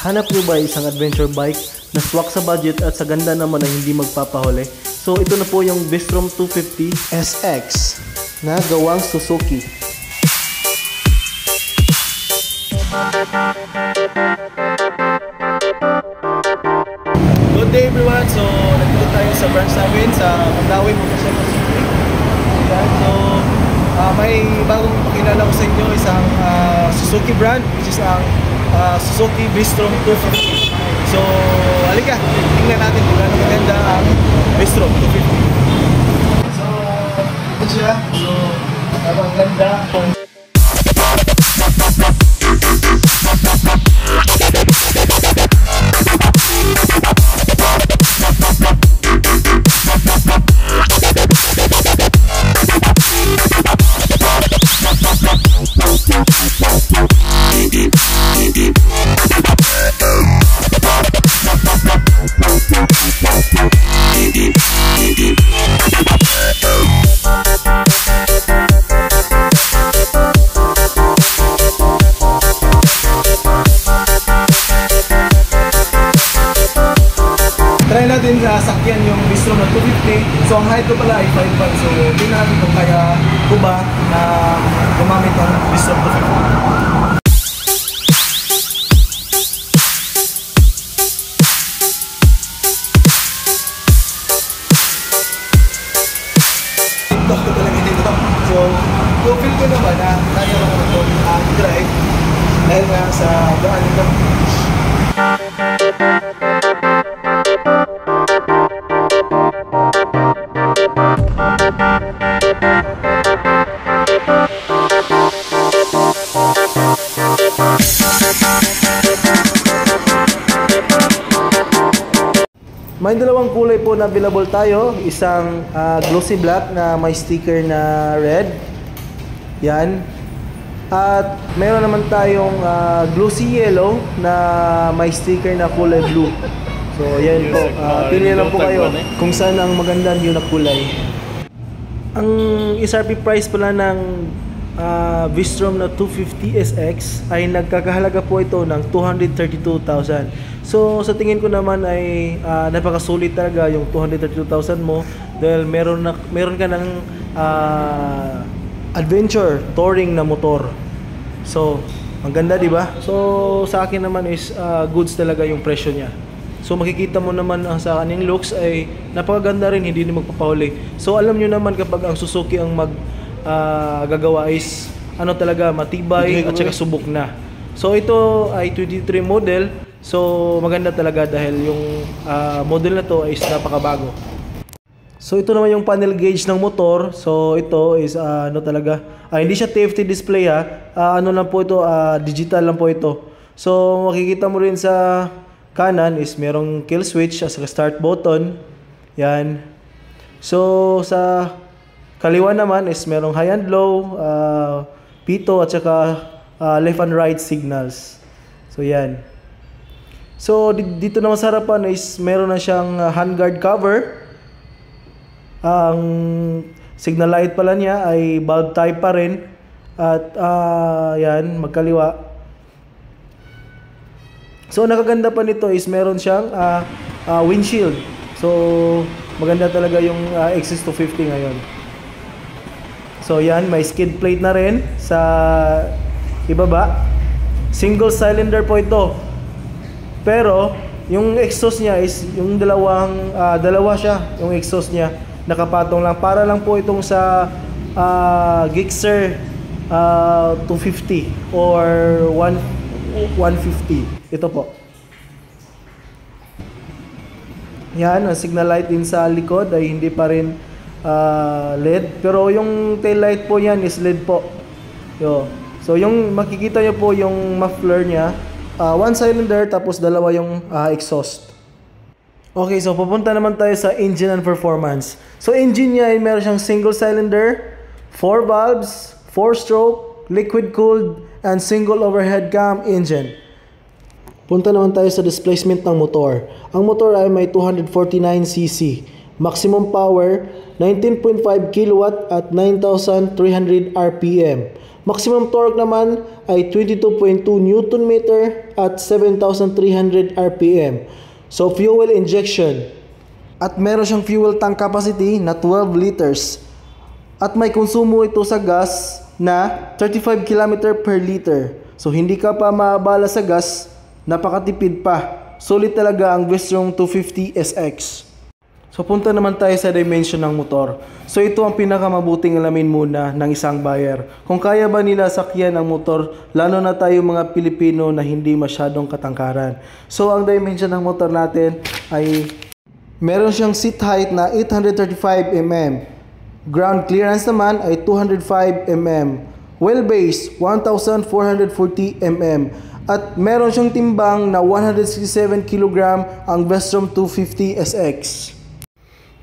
Hanap nyo ba isang adventure bike na swak sa budget at sa ganda naman na hindi magpapahuli? So ito na po yung Bistrom 250 SX na gawang Suzuki. Good day everyone! So nandito tayo sa branch namin sa Mandawi, Quezon City. So may bagong pakilala ko sa inyo, isang Suzuki brand, which is ang Suzuki Bistrom 250. So halika, tingnan natin kung gaano maganda ang Bistrom 250. So ito siya. So ang ganda. Try natin sakyan yung Bistrom na 250. So ang height ko pala ay 5'5". So tingnan natin kung kaya ko ba na gumamit ng Bistrom 250. TikTok ko talaga dito. So feel ko naman na kaya lang ito drive dahil nga sa daan nito. May dalawang kulay po na available tayo. Isang glossy black na may sticker na red. Yan. At mayroon naman tayong glossy yellow na may sticker na kulay blue. So yan po. Pili lang po kayo kung saan ang maganda yun na kulay. Ang SRP price pala ng Bistrom na 250 SX ay nagkakahalaga po ito ng 232,000. So sa tingin ko naman ay napakasulit talaga yung 232,000 mo dahil meron ka ng adventure touring na motor. So ang ganda, di ba? So sa akin naman is goods talaga yung presyo niya. So makikita mo naman sa kanyang looks ay napakaganda rin, hindi din magpapahuli. So alam nyo naman kapag ang Suzuki ang gagawa is ano talaga, matibay at saka subok na. So ito ay 23 model. So maganda talaga dahil yung model na to is napakabago. So ito naman yung panel gauge ng motor. So ito is ano talaga, hindi siya TFT display ano lang po ito, digital lang po ito. So makikita mo rin sa kanan is merong kill switch as a start button. Yan. So sa kaliwa naman is merong high and low, pito at saka left and right signals. So yan. So dito naman sa harapan is meron na siyang handguard cover. Ang signal light pala niya ay bulb type pa rin. At yan, magkaliwa. So nakaganda pa nito is meron siyang windshield. So maganda talaga yung XS250 ngayon. So yan, may skid plate na rin sa ibaba. Single cylinder po ito. Pero yung exhaust niya is yung dalawa siya, yung exhaust niya nakapatong lang, para lang po itong sa Gixxer 250 or 150. Ito po. Yan, ang signal light din sa likod ay hindi pa rin LED, pero yung tail light po yan is LED po. Yo. So yung makikita niyo po yung muffler niya, one cylinder tapos dalawa yung exhaust. Okay, so pupunta naman tayo sa engine and performance. So engine niya ay meron siyang single cylinder, 4 valves, 4 stroke, liquid cooled, and single overhead cam engine. Punta naman tayo sa displacement ng motor. Ang motor ay may 249cc. Maximum power, 19.5 kW at 9,300 RPM. Maximum torque naman ay 22.2 Newton meter at 7,300 RPM. So fuel injection. At meron siyang fuel tank capacity na 12 liters. At may konsumo ito sa gas na 35 km per liter. So hindi ka pa maabala sa gas, napakatipid pa. Solid talaga ang Vestron 250 SX. So punta naman tayo sa dimension ng motor. So ito ang pinakamabuting alamin muna ng isang buyer. Kung kaya ba nila sakyan ang motor, lalo na tayo mga Pilipino na hindi masyadong katangkaran. So ang dimension ng motor natin ay meron siyang seat height na 835 mm. Ground clearance naman ay 205 mm. Wheelbase 1,440 mm. At meron siyang timbang na 167 kg ang Vestron 250 SX.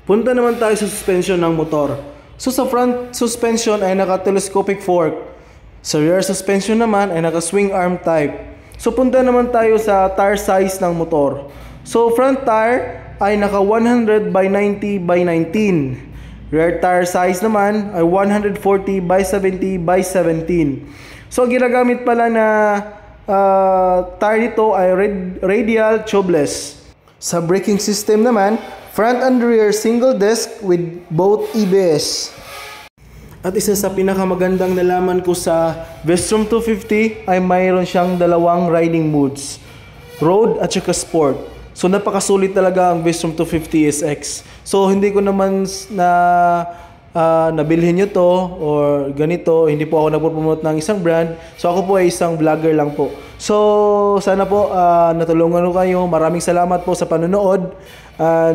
Punta naman tayo sa suspension ng motor. So sa front suspension ay naka-telescopic fork. Sa rear suspension naman ay naka-swing arm type. So punta naman tayo sa tire size ng motor. So front tire ay naka 100 by 90 by 19. Rear tire size naman ay 140 by 70 by 17. So ginagamit pala na tire nito ay radial tubeless. Sa braking system naman, front and rear single disc with both EBS. At isa sa pinakamagandang nalaman ko sa Vestron 250 ay mayroon siyang dalawang riding modes, road at saka sport. So napakasulit talaga ang Vestron 250 SX. So hindi ko naman nabilhin nyo to or ganito, hindi po ako nagpo-promote ng isang brand. So ako po ay isang vlogger lang po. So sana po natulungan ko kayo. Maraming salamat po sa panonood.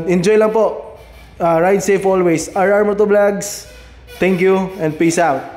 Enjoy lang po. Ride safe always. RR Motovlogs. Thank you and peace out.